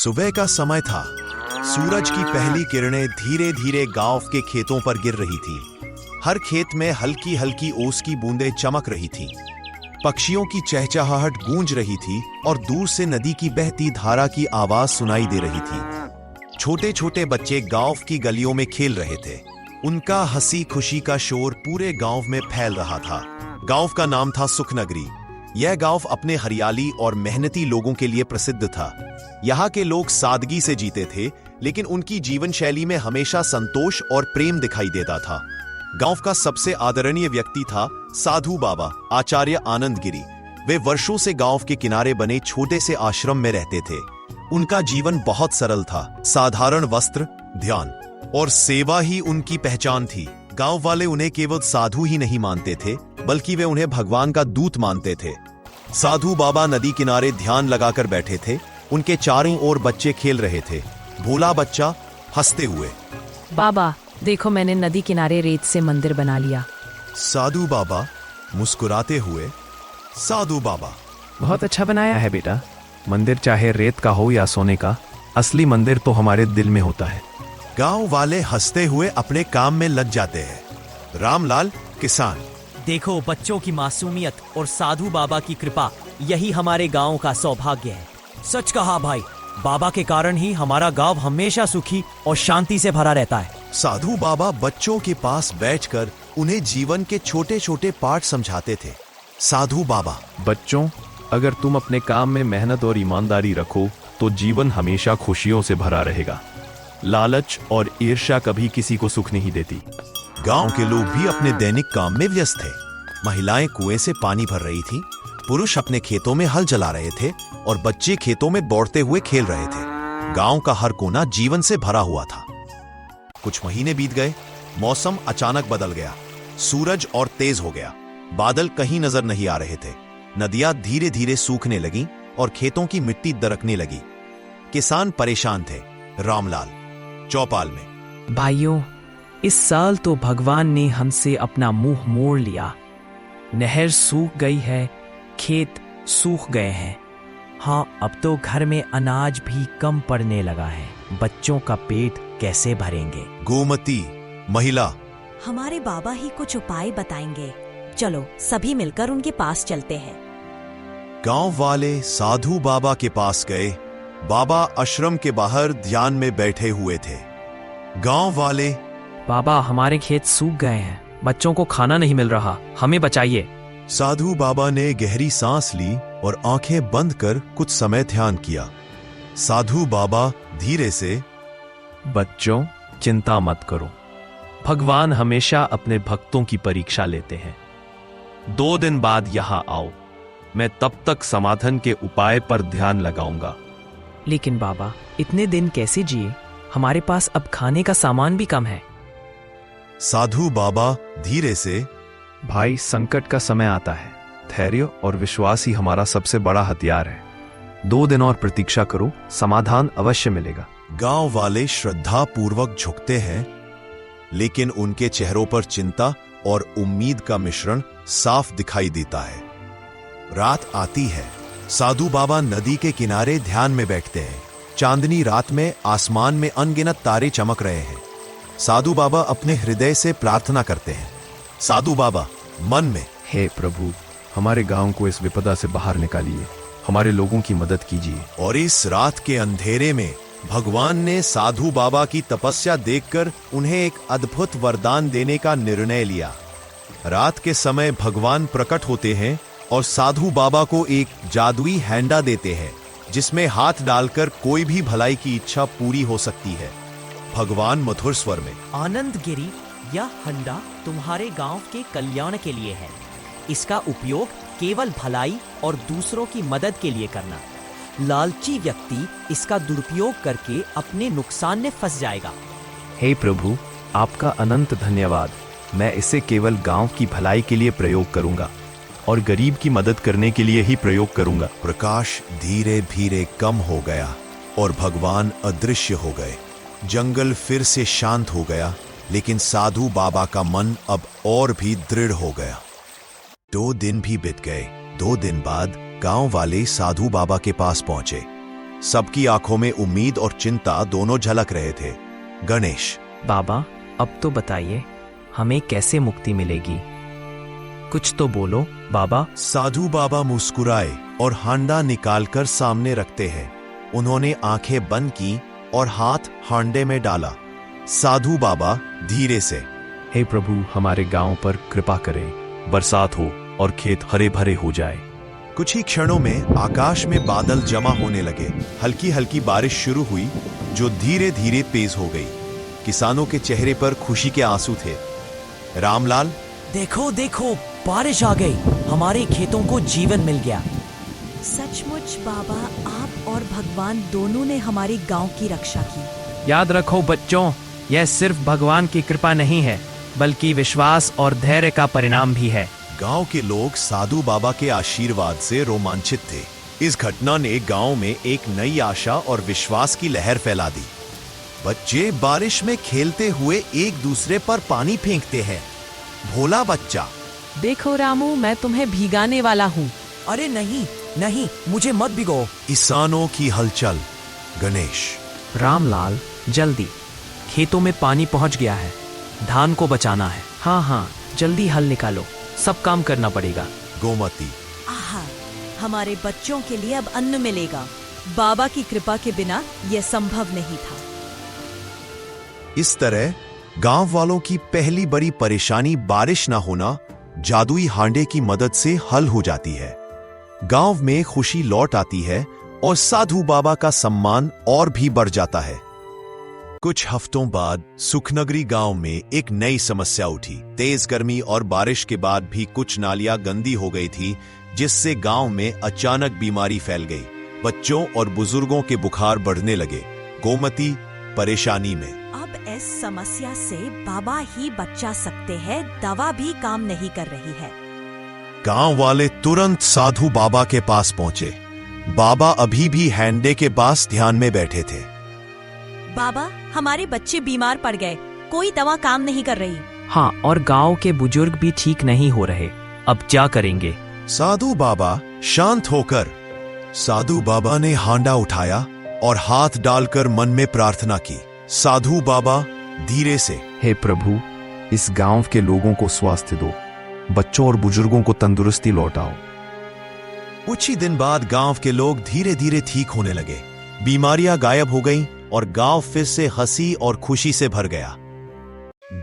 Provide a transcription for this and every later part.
सुबह का समय था। सूरज की पहली किरणें धीरे धीरे गांव के खेतों पर गिर रही थी। हर खेत में हल्की हल्की ओस की बूंदें चमक रही थीं। पक्षियों की चहचहाहट गूंज रही थी और दूर से नदी की बहती धारा की आवाज सुनाई दे रही थी। छोटे छोटे बच्चे गांव की गलियों में खेल रहे थे। उनका हंसी खुशी का शोर पूरे गांव में फैल रहा था। गांव का नाम था सुखनगरी। यह गांव अपने हरियाली और मेहनती लोगों के लिए प्रसिद्ध था। यहाँ के लोग सादगी से जीते थे, लेकिन उनकी जीवन शैली में हमेशा संतोष और प्रेम दिखाई देता था। गांव का सबसे आदरणीय व्यक्ति था साधु बाबा आचार्य आनंद गिरी। वे वर्षों से गांव के किनारे बने छोटे से आश्रम में रहते थे। उनका जीवन बहुत सरल था। साधारण वस्त्र, ध्यान और सेवा ही उनकी पहचान थी। गांव वाले उन्हें केवल साधु ही नहीं मानते थे, बल्कि वे उन्हें भगवान का दूत मानते थे। साधु बाबा नदी किनारे ध्यान लगाकर बैठे थे। उनके चारों ओर बच्चे खेल रहे थे। भोला बच्चा हंसते हुए, बाबा देखो, मैंने नदी किनारे रेत से मंदिर बना लिया। साधु बाबा मुस्कुराते हुए, साधु बाबा बहुत अच्छा बनाया है बेटा। मंदिर चाहे रेत का हो या सोने का, असली मंदिर तो हमारे दिल में होता है। गांव वाले हंसते हुए अपने काम में लग जाते हैं। रामलाल किसान, देखो, बच्चों की मासूमियत और साधु बाबा की कृपा, यही हमारे गांव का सौभाग्य है। सच कहा भाई, बाबा के कारण ही हमारा गांव हमेशा सुखी और शांति से भरा रहता है। साधु बाबा बच्चों के पास बैठकर उन्हें जीवन के छोटे छोटे पाठ समझाते थे। साधु बाबा, बच्चों, अगर तुम अपने काम में मेहनत और ईमानदारी रखो तो जीवन हमेशा खुशियों से भरा रहेगा। लालच और ईर्ष्या कभी किसी को सुख नहीं देती। गांव के लोग भी अपने दैनिक काम में व्यस्त थे। महिलाएं कुएं से पानी भर रही थीं, पुरुष अपने खेतों में हल चला रहे थे और बच्चे खेतों में दौड़ते हुए खेल रहे थे। गांव का हर कोना जीवन से भरा हुआ था। कुछ महीने बीत गए। मौसम अचानक बदल गया। सूरज और तेज हो गया। बादल कहीं नजर नहीं आ रहे थे। नदियां धीरे धीरे सूखने लगीं और खेतों की मिट्टी दरकने लगी। किसान परेशान थे। रामलाल चौपाल में, भाइयों, इस साल तो भगवान ने हमसे अपना मुंह मोड़ लिया। नहर सूख गई है, खेत सूख गए हैं। हाँ, अब तो घर में अनाज भी कम पड़ने लगा है। बच्चों का पेट कैसे भरेंगे? गोमती महिला, हमारे बाबा ही कुछ उपाय बताएंगे। चलो सभी मिलकर उनके पास चलते हैं। गांव वाले साधु बाबा के पास गए। बाबा आश्रम के बाहर ध्यान में बैठे हुए थे। गांव वाले, बाबा, हमारे खेत सूख गए हैं, बच्चों को खाना नहीं मिल रहा, हमें बचाइए। साधु बाबा ने गहरी सांस ली और आंखें बंद कर कुछ समय ध्यान किया। साधु बाबा धीरे से, बच्चों, चिंता मत करो। भगवान हमेशा अपने भक्तों की परीक्षा लेते हैं। 2 दिन बाद यहां आओ। मैं तब तक समाधान के उपाय पर ध्यान लगाऊंगा। लेकिन बाबा, इतने दिन कैसे जिए? हमारे पास अब खाने का सामान भी कम है। साधु बाबा धीरे से, भाई, संकट का समय आता है। धैर्य और विश्वास ही हमारा सबसे बड़ा हथियार है। 2 दिन और प्रतीक्षा करो, समाधान अवश्य मिलेगा। गांव वाले श्रद्धा पूर्वक झुकते हैं, लेकिन उनके चेहरों पर चिंता और उम्मीद का मिश्रण साफ दिखाई देता है। रात आती है। साधु बाबा नदी के किनारे ध्यान में बैठते हैं। चांदनी रात में आसमान में अनगिनत तारे चमक रहे हैं। साधु बाबा अपने हृदय से प्रार्थना करते हैं। साधु बाबा मन में, हे प्रभु, हमारे गांव को इस विपदा से बाहर निकालिए, हमारे लोगों की मदद कीजिए। और इस रात के अंधेरे में भगवान ने साधु बाबा की तपस्या देखकर उन्हें एक अद्भुत वरदान देने का निर्णय लिया। रात के समय भगवान प्रकट होते हैं और साधु बाबा को एक जादुई हैंडा देते हैं, जिसमें हाथ डालकर कोई भी भलाई की इच्छा पूरी हो सकती है। भगवान मधुर स्वर में, आनंद गिरी, यह हंडा तुम्हारे गांव के कल्याण के लिए है। इसका उपयोग केवल भलाई और दूसरों की मदद के लिए करना। लालची व्यक्ति इसका दुरुपयोग करके अपने नुकसान में फंस जाएगा। हे प्रभु, आपका अनंत धन्यवाद। मैं इसे केवल गांव की भलाई के लिए प्रयोग करूंगा और गरीब की मदद करने के लिए ही प्रयोग करूंगा। प्रकाश धीरे धीरे कम हो गया और भगवान अदृश्य हो गए। जंगल फिर से शांत हो गया, लेकिन साधु बाबा का मन अब और भी दृढ़ हो गया। 2 दिन भी बीत गए। 2 दिन बाद गांव वाले साधु बाबा के पास पहुंचे। सबकी आंखों में उम्मीद और चिंता दोनों झलक रहे थे। गणेश, बाबा, अब तो बताइए हमें कैसे मुक्ति मिलेगी? कुछ तो बोलो बाबा। साधु बाबा मुस्कुराए और हांडा निकालकर सामने रखते हैं। उन्होंने आंखें बंद की और हाथ हांडे में डाला। साधु बाबा धीरे से, हे प्रभु, हमारे गांव पर कृपा करें, बरसात हो और खेत हरे भरे हो जाए। कुछ ही क्षणों में आकाश में बादल जमा होने लगे। हल्की हल्की बारिश शुरू हुई जो धीरे धीरे तेज हो गई। किसानों के चेहरे पर खुशी के आंसू थे। रामलाल, देखो देखो, बारिश आ गई, हमारे खेतों को जीवन मिल गया। सचमुच बाबा, आप और भगवान दोनों ने हमारे गांव की रक्षा की। याद रखो बच्चों, यह सिर्फ भगवान की कृपा नहीं है, बल्कि विश्वास और धैर्य का परिणाम भी है। गांव के लोग साधु बाबा के आशीर्वाद से रोमांचित थे। इस घटना ने गांव में एक नई आशा और विश्वास की लहर फैला दी। बच्चे बारिश में खेलते हुए एक दूसरे पर पानी फेंकते हैं। भोला बच्चा, देखो रामू, मैं तुम्हें भीगाने वाला हूँ। अरे नहीं नहीं, मुझे मत भिगो। किसानों की हलचल। गणेश, रामलाल, जल्दी, खेतों में पानी पहुंच गया है, धान को बचाना है। हाँ हाँ, जल्दी हल निकालो, सब काम करना पड़ेगा। गोमती, आहा, हमारे बच्चों के लिए अब अन्न मिलेगा। बाबा की कृपा के बिना यह संभव नहीं था। इस तरह गांव वालों की पहली बड़ी परेशानी बारिश ना होना जादुई हांडे की मदद से हल हो जाती है। गांव में खुशी लौट आती है और साधु बाबा का सम्मान और भी बढ़ जाता है। कुछ हफ्तों बाद सुखनगरी गांव में एक नई समस्या उठी। तेज गर्मी और बारिश के बाद भी कुछ नालियां गंदी हो गई थी, जिससे गांव में अचानक बीमारी फैल गई। बच्चों और बुजुर्गों के बुखार बढ़ने लगे। गोमती परेशानी में। अब इस समस्या से बाबा ही बचा सकते हैं, दवा भी काम नहीं कर रही है। गांव वाले तुरंत साधु बाबा के पास पहुंचे। बाबा अभी भी हैंडे के पास ध्यान में बैठे थे। बाबा, हमारे बच्चे बीमार पड़ गए, कोई दवा काम नहीं कर रही। हाँ, और गांव के बुजुर्ग भी ठीक नहीं हो रहे, अब क्या करेंगे? साधु बाबा शांत होकर। साधु बाबा ने हांडा उठाया और हाथ डालकर मन में प्रार्थना की। साधु बाबा धीरे से, हे प्रभु, इस गांव के लोगों को स्वास्थ्य दो, बच्चों और बुजुर्गों को तंदुरुस्ती लौटाओ। कुछ ही दिन बाद गांव के लोग धीरे धीरे ठीक होने लगे। बीमारियां गायब हो गईं और गांव फिर से हंसी और खुशी से भर गया।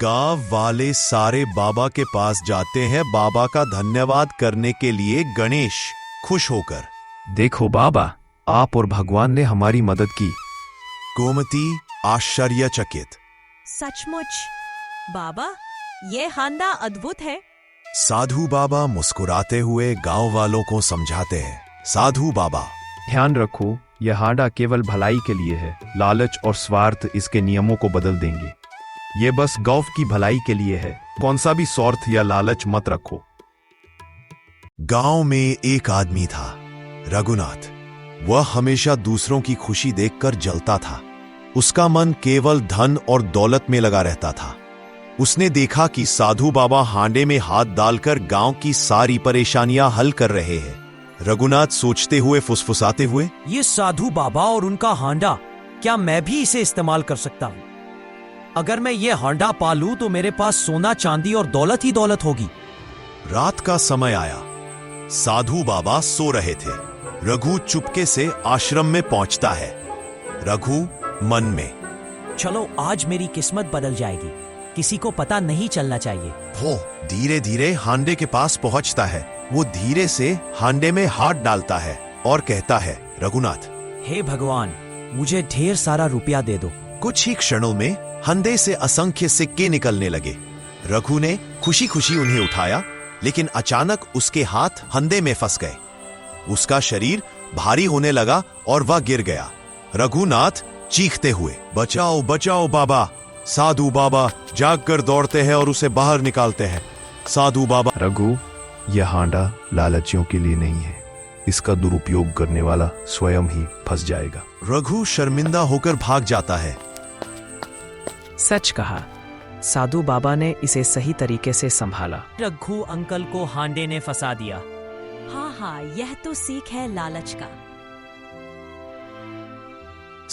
गांव वाले सारे बाबा के पास जाते हैं बाबा का धन्यवाद करने के लिए। गणेश खुश होकर, देखो बाबा, आप और भगवान ने हमारी मदद की। गोमती आश्चर्यचकित, सचमुच बाबा, ये हांडा अद्भुत है। साधु बाबा मुस्कुराते हुए गांव वालों को समझाते हैं। साधु बाबा, ध्यान रखो, यह हांडा केवल भलाई के लिए है। लालच और स्वार्थ इसके नियमों को बदल देंगे। ये बस गौ की भलाई के लिए है। कौन सा भी स्वार्थ या लालच मत रखो। गांव में एक आदमी था, रघुनाथ। वह हमेशा दूसरों की खुशी देखकर जलता था। उसका मन केवल धन और दौलत में लगा रहता था। उसने देखा कि साधु बाबा हांडे में हाथ डालकर गांव की सारी परेशानियां हल कर रहे हैं। रघुनाथ सोचते हुए फुसफुसाते हुए, ये साधु बाबा और उनका हांडा, क्या मैं भी इसे इस्तेमाल कर सकता हूँ? अगर मैं ये हांडा पालूं तो मेरे पास सोना चांदी और दौलत ही दौलत होगी। रात का समय आया। साधु बाबा सो रहे थे। रघु चुपके से आश्रम में पहुंचता है। रघु मन में, चलो आज मेरी किस्मत बदल जाएगी, किसी को पता नहीं चलना चाहिए। वो धीरे धीरे हांडे के पास पहुंचता है। वो धीरे से हांडे में हाथ डालता है और कहता है, रघुनाथ, हे भगवान, मुझे ढेर सारा रुपया दे दो। कुछ ही क्षणों में हंडे से असंख्य सिक्के निकलने लगे। रघु ने खुशी खुशी उन्हें उठाया, लेकिन अचानक उसके हाथ हंडे में फंस गए। उसका शरीर भारी होने लगा और वह गिर गया। रघुनाथ चीखते हुए, बचाओ बचाओ बाबा। साधु बाबा जागकर दौड़ते हैं और उसे बाहर निकालते हैं। साधु बाबा, रघु, यह हांडा लालचियों के लिए नहीं है। इसका दुरुपयोग करने वाला स्वयं ही फंस जाएगा। रघु शर्मिंदा होकर भाग जाता है। सच कहा, साधु बाबा ने इसे सही तरीके से संभाला। रघु अंकल को हांडे ने फंसा दिया। हाँ हाँ, यह तो सीख है लालच का।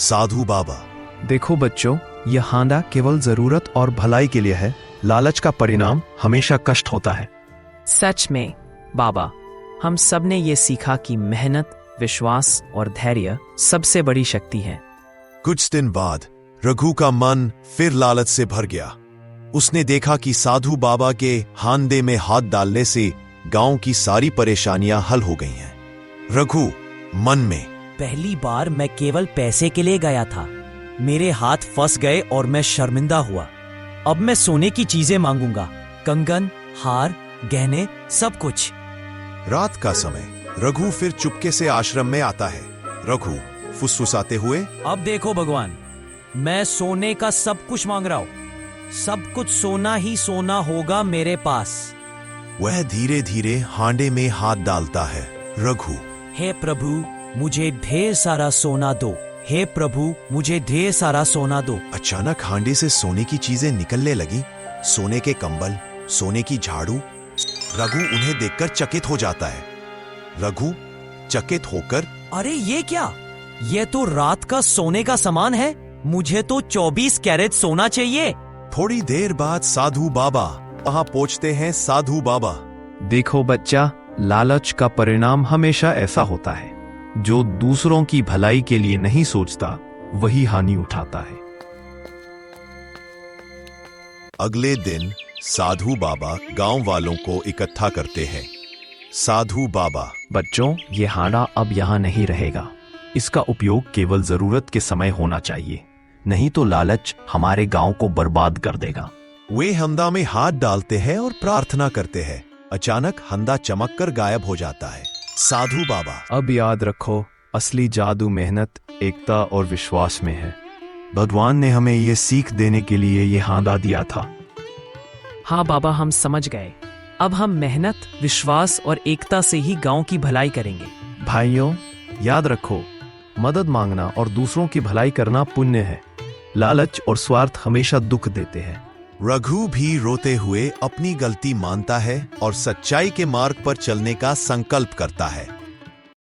साधु बाबा। देखो बच्चों, यह हांडा केवल जरूरत और भलाई के लिए है। लालच का परिणाम हमेशा कष्ट होता है। सच में बाबा, हम सब ने ये सीखा कि मेहनत, विश्वास और धैर्य सबसे बड़ी शक्ति है। कुछ दिन बाद रघु का मन फिर लालच से भर गया। उसने देखा कि साधु बाबा के हांडे में हाथ डालने से गांव की सारी परेशानियां हल हो गई हैं। रघु मन में, पहली बार मैं केवल पैसे के लिए गया था, मेरे हाथ फंस गए और मैं शर्मिंदा हुआ। अब मैं सोने की चीजें मांगूंगा, कंगन, हार, गहने, सब कुछ। रात का समय रघु फिर चुपके से आश्रम में आता है। रघु फुसफुसाते हुए, अब देखो भगवान, मैं सोने का सब कुछ मांग रहा हूं। सब कुछ सोना ही सोना होगा मेरे पास। वह धीरे धीरे हांडे में हाथ डालता है। रघु, हे प्रभु, मुझे ढेर सारा सोना दो। हे प्रभु, मुझे ढेर सारा सोना दो। अचानक हांडे से सोने की चीजें निकलने लगी। सोने के कंबल, सोने की झाड़ू। रघु उन्हें देखकर चकित हो जाता है। रघु चकित होकर, अरे ये क्या? ये तो रात का सोने का सामान है। मुझे तो 24 कैरेट सोना चाहिए। थोड़ी देर बाद साधु बाबा वहां पहुंचते हैं। साधु बाबा, देखो बच्चा, लालच का परिणाम हमेशा ऐसा होता है। जो दूसरों की भलाई के लिए नहीं सोचता, वही हानि उठाता है। अगले दिन साधु बाबा गांव वालों को इकट्ठा करते हैं। साधु बाबा, बच्चों, ये हांडा अब यहाँ नहीं रहेगा। इसका उपयोग केवल जरूरत के समय होना चाहिए, नहीं तो लालच हमारे गांव को बर्बाद कर देगा। वे हंदा में हाथ डालते हैं और प्रार्थना करते हैं। अचानक हंदा चमककर गायब हो जाता है। साधु बाबा, अब याद रखो, असली जादू मेहनत, एकता और विश्वास में है। भगवान ने हमें ये सीख देने के लिए ये हांडा दिया था। हाँ बाबा, हम समझ गए। अब हम मेहनत, विश्वास और एकता से ही गांव की भलाई करेंगे। भाइयों, याद रखो, मदद मांगना और दूसरों की भलाई करना पुण्य है। लालच और स्वार्थ हमेशा दुख देते हैं। रघु भी रोते हुए अपनी गलती मानता है और सच्चाई के मार्ग पर चलने का संकल्प करता है।